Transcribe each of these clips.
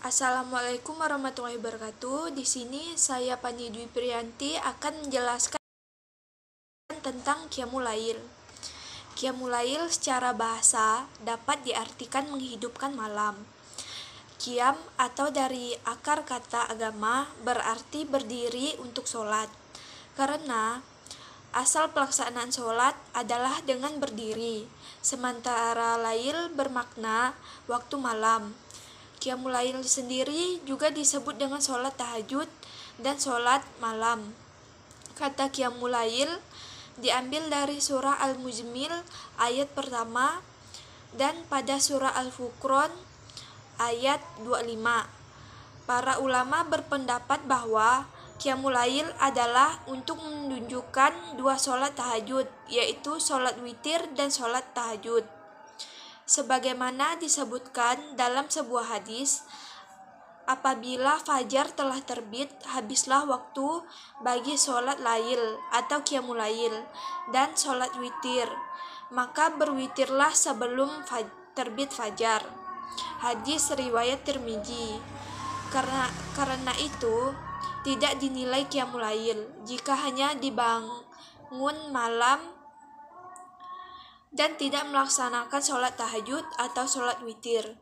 Assalamualaikum warahmatullahi wabarakatuh. Di sini saya Pani Dwi Priyanti akan menjelaskan tentang Qiyamul Lail. Qiyamul Lail secara bahasa dapat diartikan menghidupkan malam. Qiyam atau dari akar kata agama berarti berdiri untuk sholat. Karena asal pelaksanaan sholat adalah dengan berdiri, sementara lail bermakna waktu malam. Qiyamul Lail sendiri juga disebut dengan sholat tahajud dan sholat malam. Kata Qiyamul Lail diambil dari surah Al-Muzmil ayat pertama dan pada surah Al-Furqan ayat 25. Para ulama berpendapat bahwa Qiyamul Lail adalah untuk menunjukkan dua sholat tahajud, yaitu sholat witir dan sholat tahajud. Sebagaimana disebutkan dalam sebuah hadis, apabila fajar telah terbit, habislah waktu bagi sholat lail atau Qiyamul Lail dan sholat witir, maka berwitirlah sebelum terbit fajar. Hadis riwayat Tirmizi. Karena itu tidak dinilai Qiyamul Lail jika hanya dibangun malam dan tidak melaksanakan sholat tahajud atau sholat witir.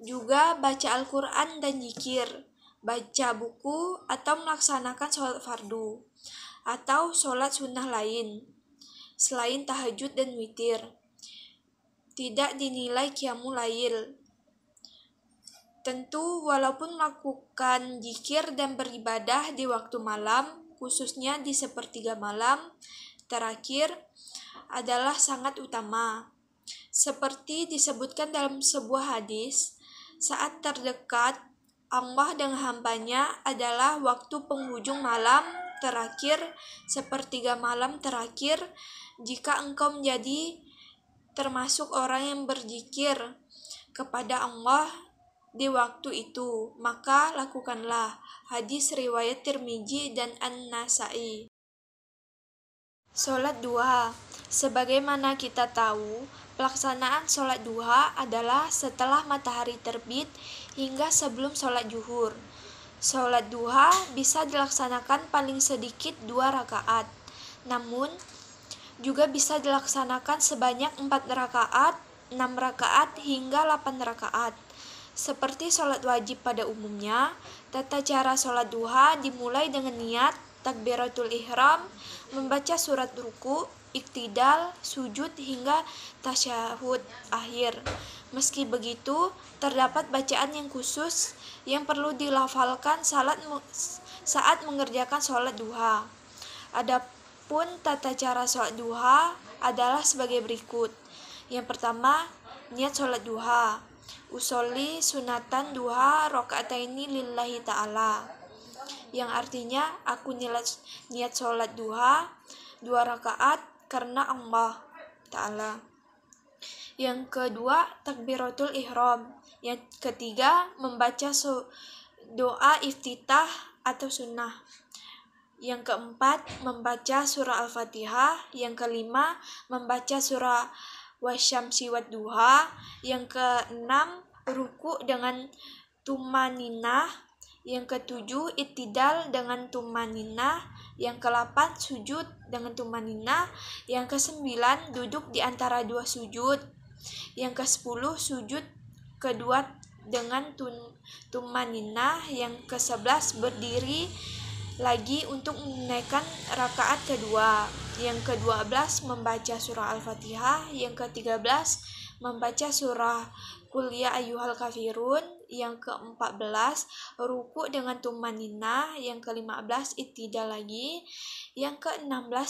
Juga baca Al-Quran dan zikir, baca buku atau melaksanakan sholat fardu atau sholat sunnah lain selain tahajud dan witir tidak dinilai Qiyamul Lail. Tentu walaupun melakukan zikir dan beribadah di waktu malam, khususnya di sepertiga malam terakhir, adalah sangat utama. Seperti disebutkan dalam sebuah hadis, saat terdekat Allah dengan hambanya adalah waktu penghujung malam terakhir, sepertiga malam terakhir. Jika engkau menjadi termasuk orang yang berzikir kepada Allah di waktu itu, maka lakukanlah. Hadis riwayat Tirmizi dan An-Nasa'i. Sholat duha. Sebagaimana kita tahu, pelaksanaan sholat duha adalah setelah matahari terbit hingga sebelum sholat zuhur. Sholat duha bisa dilaksanakan paling sedikit 2 rakaat, namun juga bisa dilaksanakan sebanyak 4 rakaat, 6 rakaat, hingga 8 rakaat. Seperti sholat wajib pada umumnya, tata cara sholat duha dimulai dengan niat, takbiratul ihram, membaca surat ruku, iktidal, sujud, hingga tasyahud akhir. Meski begitu, terdapat bacaan yang khusus yang perlu dilafalkan saat mengerjakan sholat duha. Adapun tata cara sholat duha adalah sebagai berikut. Yang pertama, niat sholat duha. Usolli sunatan duha rakaataini lillahi ta'ala, yang artinya aku niat sholat duha 2 rakaat karena Allah Ta'ala. Yang kedua, takbiratul ihram. Yang ketiga, membaca doa iftitah atau sunnah. Yang keempat, membaca surah Al-Fatihah. Yang kelima, membaca surah Wasyamsi Wadduha. Yang keenam, ruku dengan tumaninah. Yang ketujuh, iktidal dengan tumaninah. Yang ke-8, sujud dengan tumaninah. Yang ke-9, duduk di antara 2 sujud. Yang ke-10, sujud kedua dengan tumaninah. Yang ke-11, berdiri lagi untuk menaikkan rakaat kedua. Yang ke-12, membaca surah Al-Fatihah. Yang ke-13, membaca surah Qul ya ayyuhal kafirun. Yang ke-14, ruku dengan tumaninah. Yang ke-15, iktidal lagi. Yang ke-16,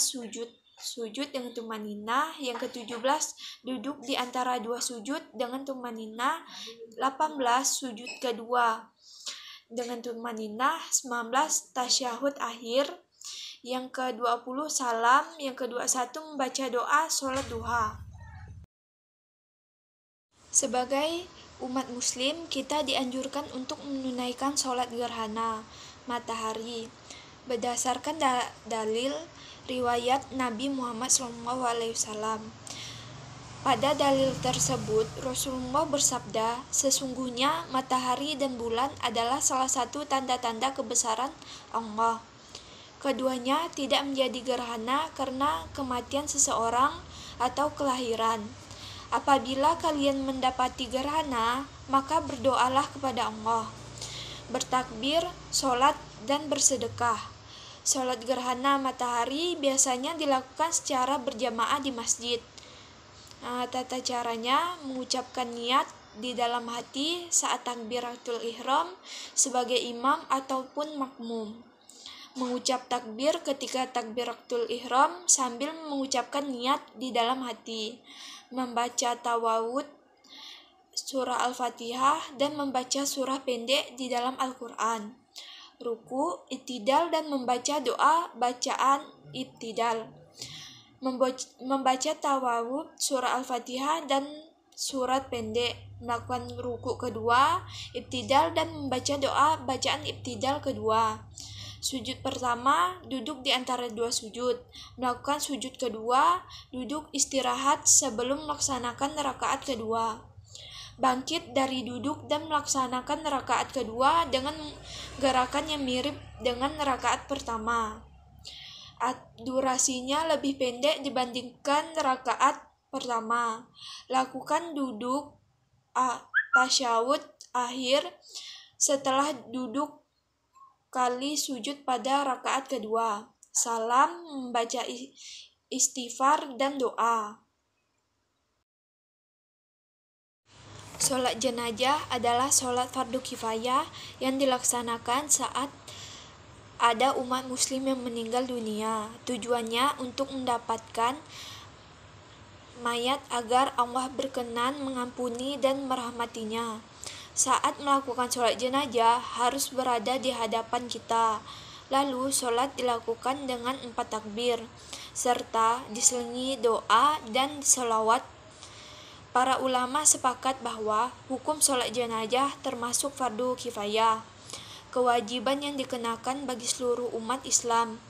sujud dengan tumaninah. Yang ke-17, duduk di antara 2 sujud dengan tumaninah. 18, sujud kedua dengan tumaninah. 19, tasyahud akhir. Yang ke-20, salam. Yang ke-21, membaca doa sholat duha. Sebagai umat muslim, kita dianjurkan untuk menunaikan sholat gerhana matahari berdasarkan dalil riwayat Nabi Muhammad SAW. Pada dalil tersebut, Rasulullah bersabda, sesungguhnya matahari dan bulan adalah salah satu tanda-tanda kebesaran Allah. Keduanya tidak menjadi gerhana karena kematian seseorang atau kelahiran. Apabila kalian mendapati gerhana, maka berdoalah kepada Allah, bertakbir, sholat, dan bersedekah. Sholat gerhana matahari biasanya dilakukan secara berjamaah di masjid. Tata caranya mengucapkan niat di dalam hati saat takbiratul ihram sebagai imam ataupun makmum. Mengucap takbir ketika takbiratul ihram sambil mengucapkan niat di dalam hati. Membaca tawawud surah Al-Fatihah dan membaca surah pendek di dalam Al-Quran. Ruku, iktidal, dan membaca doa bacaan iktidal. Membaca tawawud surah Al-Fatihah dan surat pendek. Melakukan ruku kedua, iktidal, dan membaca doa bacaan iktidal kedua. Sujud pertama, duduk di antara dua sujud. Melakukan sujud kedua, duduk istirahat sebelum melaksanakan rakaat kedua. Bangkit dari duduk dan melaksanakan rakaat kedua dengan gerakan yang mirip dengan rakaat pertama. Durasinya lebih pendek dibandingkan rakaat pertama. Lakukan duduk tasyahud akhir setelah duduk kali sujud pada rakaat kedua. Salam, membaca istighfar dan doa. Sholat jenazah adalah sholat fardu kifayah yang dilaksanakan saat ada umat muslim yang meninggal dunia. Tujuannya untuk mendapatkan mayat agar Allah berkenan mengampuni dan merahmatinya. Saat melakukan sholat jenazah harus berada di hadapan kita. Lalu sholat dilakukan dengan 4 takbir, serta diselingi doa dan sholawat. Para ulama sepakat bahwa hukum sholat jenazah termasuk fardu kifayah, kewajiban yang dikenakan bagi seluruh umat Islam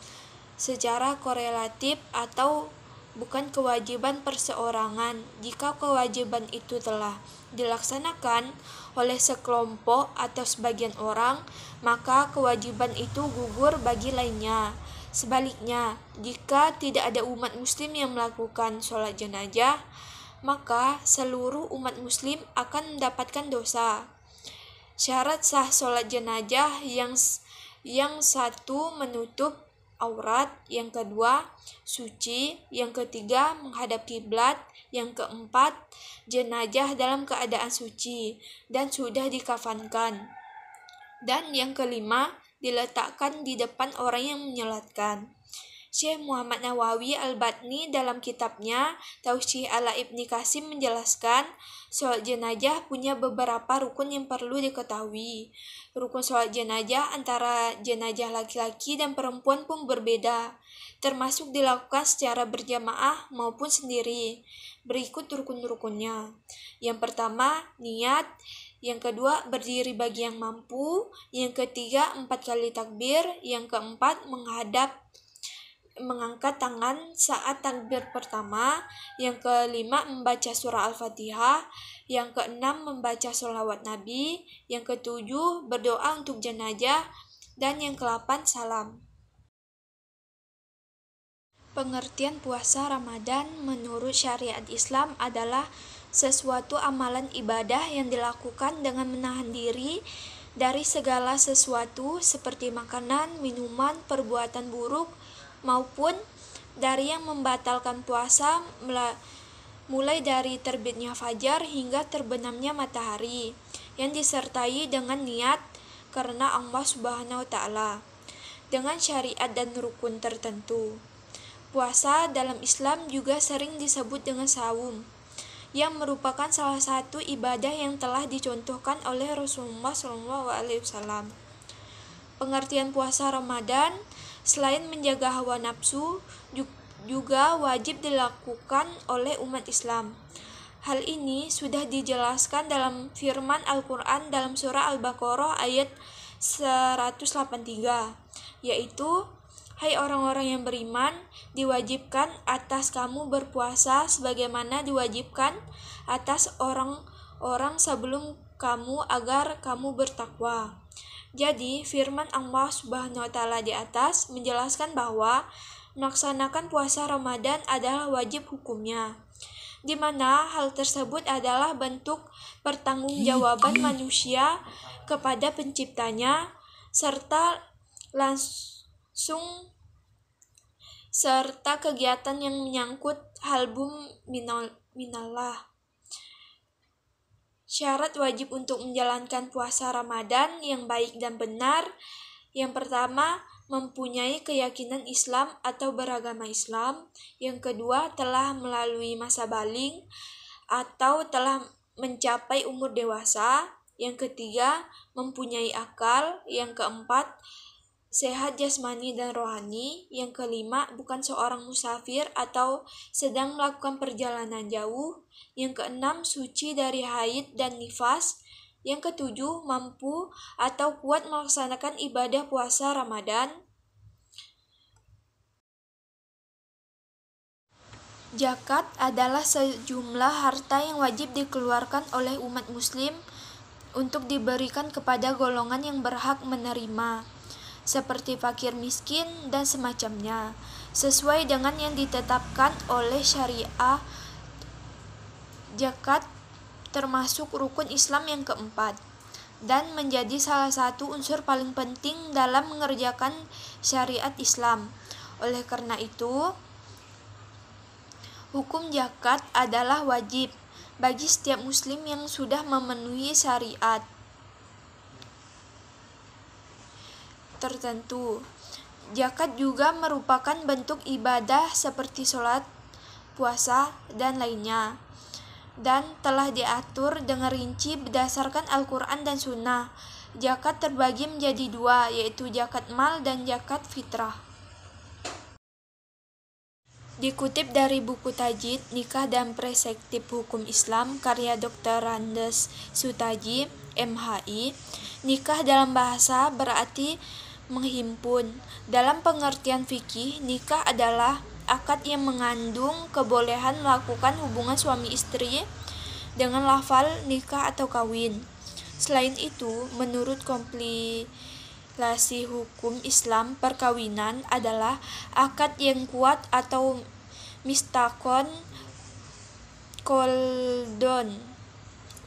secara korelatif atau bukan kewajiban perseorangan. Jika kewajiban itu telah dilaksanakan oleh sekelompok atau sebagian orang, maka kewajiban itu gugur bagi lainnya. Sebaliknya, jika tidak ada umat muslim yang melakukan sholat jenazah, maka seluruh umat muslim akan mendapatkan dosa. Syarat sah sholat jenazah yang satu menutup aurat, yang kedua suci, yang ketiga menghadap kiblat, yang keempat jenazah dalam keadaan suci dan sudah dikafankan, dan yang kelima diletakkan di depan orang yang menyolatkan. Syekh Muhammad Nawawi Al-Batni dalam kitabnya Taushih ala Ibni Qasim menjelaskan, sholat jenazah punya beberapa rukun yang perlu diketahui. Rukun sholat jenazah antara jenazah laki-laki dan perempuan pun berbeda, termasuk dilakukan secara berjamaah maupun sendiri. Berikut rukun-rukunnya. Yang pertama, niat. Yang kedua, berdiri bagi yang mampu. Yang ketiga, 4 kali takbir. Yang keempat, mengangkat tangan saat takbir pertama. Yang kelima, membaca surah Al-Fatihah. Yang keenam, membaca sholawat Nabi. Yang ketujuh, berdoa untuk jenazah. Dan yang ke-8, salam. Pengertian puasa Ramadan menurut syariat Islam adalah sesuatu amalan ibadah yang dilakukan dengan menahan diri dari segala sesuatu seperti makanan, minuman, perbuatan buruk, maupun dari yang membatalkan puasa mulai dari terbitnya fajar hingga terbenamnya matahari, yang disertai dengan niat karena Allah Subhanahu wa Ta'ala dengan syariat dan rukun tertentu. Puasa dalam Islam juga sering disebut dengan saum, yang merupakan salah satu ibadah yang telah dicontohkan oleh Rasulullah SAW. Pengertian puasa Ramadan selain menjaga hawa nafsu, juga wajib dilakukan oleh umat Islam. Hal ini sudah dijelaskan dalam firman Al-Quran dalam surah Al-Baqarah ayat 183, yaitu Hai orang-orang yang beriman, diwajibkan atas kamu berpuasa sebagaimana diwajibkan atas orang-orang sebelum kamu agar kamu bertakwa. Jadi, firman Allah Subhanahu wa taala di atas menjelaskan bahwa melaksanakan puasa Ramadan adalah wajib hukumnya, di mana hal tersebut adalah bentuk pertanggungjawaban manusia kepada penciptanya serta kegiatan yang menyangkut halbum minallah. Syarat wajib untuk menjalankan puasa Ramadan yang baik dan benar. Yang pertama, mempunyai keyakinan Islam atau beragama Islam. Yang kedua, telah melalui masa baligh atau telah mencapai umur dewasa. Yang ketiga, mempunyai akal. Yang keempat, sehat jasmani dan rohani. Yang kelima, bukan seorang musafir atau sedang melakukan perjalanan jauh. Yang keenam, suci dari haid dan nifas. Yang ketujuh, mampu atau kuat melaksanakan ibadah puasa Ramadan. Zakat adalah sejumlah harta yang wajib dikeluarkan oleh umat muslim untuk diberikan kepada golongan yang berhak menerima, seperti fakir miskin dan semacamnya, sesuai dengan yang ditetapkan oleh syariah. Zakat termasuk rukun Islam yang keempat dan menjadi salah satu unsur paling penting dalam mengerjakan syariat Islam. Oleh karena itu, hukum zakat adalah wajib bagi setiap muslim yang sudah memenuhi syariat tertentu. Zakat juga merupakan bentuk ibadah seperti sholat, puasa, dan lainnya, dan telah diatur dengan rinci berdasarkan Al-Quran dan Sunnah. Zakat terbagi menjadi dua, yaitu zakat mal dan zakat fitrah. Dikutip dari buku Tajdid, Nikah dan Perspektif Hukum Islam, karya Dr. Randes Sutaji, MHI, nikah dalam bahasa berarti menghimpun. Dalam pengertian fikih, nikah adalah akad yang mengandung kebolehan melakukan hubungan suami istri dengan lafal nikah atau kawin. Selain itu, menurut kompilasi hukum Islam, perkawinan adalah akad yang kuat atau mistakon koldon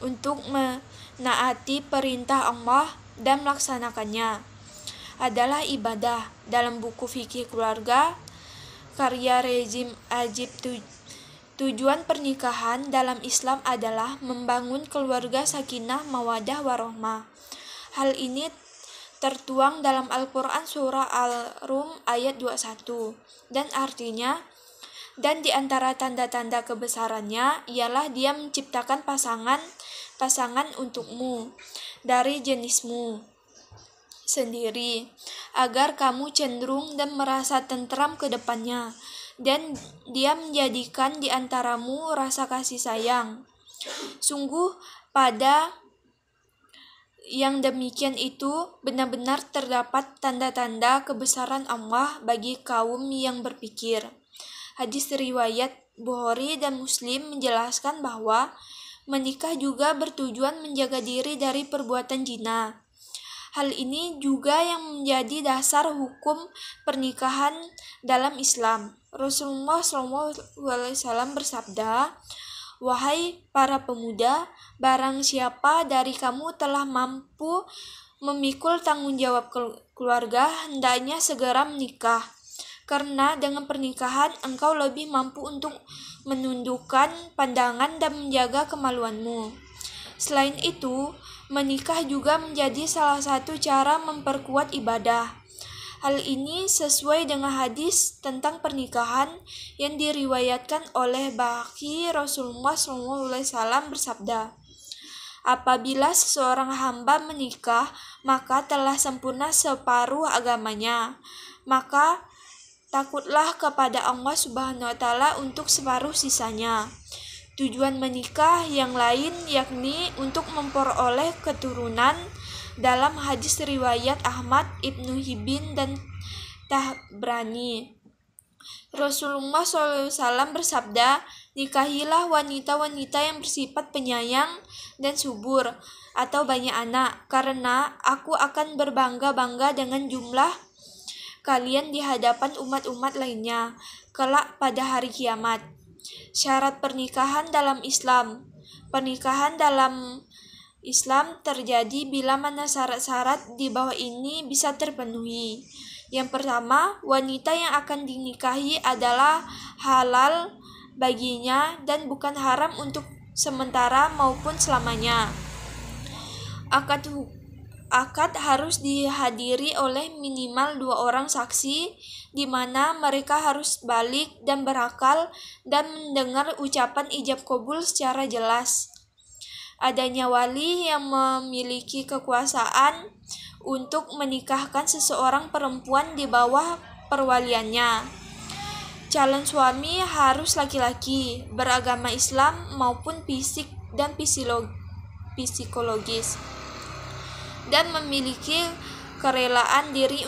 untuk menaati perintah Allah dan melaksanakannya adalah ibadah. Dalam buku fikih keluarga karya Rezim Ajib, tujuan pernikahan dalam Islam adalah membangun keluarga sakinah mawadah warahmah. Hal ini tertuang dalam Al-Quran surah Al-Rum ayat 21 dan artinya, dan di antara tanda-tanda kebesarannya ialah Dia menciptakan pasangan untukmu dari jenismu sendiri, agar kamu cenderung dan merasa tentram ke depannya, dan Dia menjadikan di antaramu rasa kasih sayang. Sungguh pada yang demikian itu benar-benar terdapat tanda-tanda kebesaran Allah bagi kaum yang berpikir. Hadis riwayat Bukhari dan Muslim menjelaskan bahwa menikah juga bertujuan menjaga diri dari perbuatan zina. Hal ini juga yang menjadi dasar hukum pernikahan dalam Islam. Rasulullah SAW bersabda, "Wahai para pemuda, barang siapa dari kamu telah mampu memikul tanggung jawab keluarga, hendaknya segera menikah. Karena dengan pernikahan engkau lebih mampu untuk menundukkan pandangan dan menjaga kemaluanmu." Selain itu, menikah juga menjadi salah satu cara memperkuat ibadah. Hal ini sesuai dengan hadis tentang pernikahan yang diriwayatkan oleh Baqi. Rasulullah SAW bersabda, "Apabila seseorang hamba menikah, maka telah sempurna separuh agamanya. Maka takutlah kepada Allah Subhanahu wa taala untuk separuh sisanya." Tujuan menikah yang lain yakni untuk memperoleh keturunan. Dalam hadis riwayat Ahmad, Ibnu Hibban dan Tabrani. Rasulullah SAW bersabda, "Nikahilah wanita-wanita yang bersifat penyayang dan subur atau banyak anak, karena aku akan berbangga-bangga dengan jumlah kalian di hadapan umat-umat lainnya kelak pada hari kiamat." Syarat pernikahan dalam Islam. Pernikahan dalam Islam terjadi bila mana syarat-syarat di bawah ini bisa terpenuhi. Yang pertama, wanita yang akan dinikahi adalah halal baginya dan bukan haram untuk sementara maupun selamanya. Akad harus dihadiri oleh minimal 2 orang saksi, di mana mereka harus balik dan berakal dan mendengar ucapan ijab kabul secara jelas. Adanya wali yang memiliki kekuasaan untuk menikahkan seseorang perempuan di bawah perwaliannya. Calon suami harus laki-laki, beragama Islam maupun fisik dan psikologis, dan memiliki kerelaan diri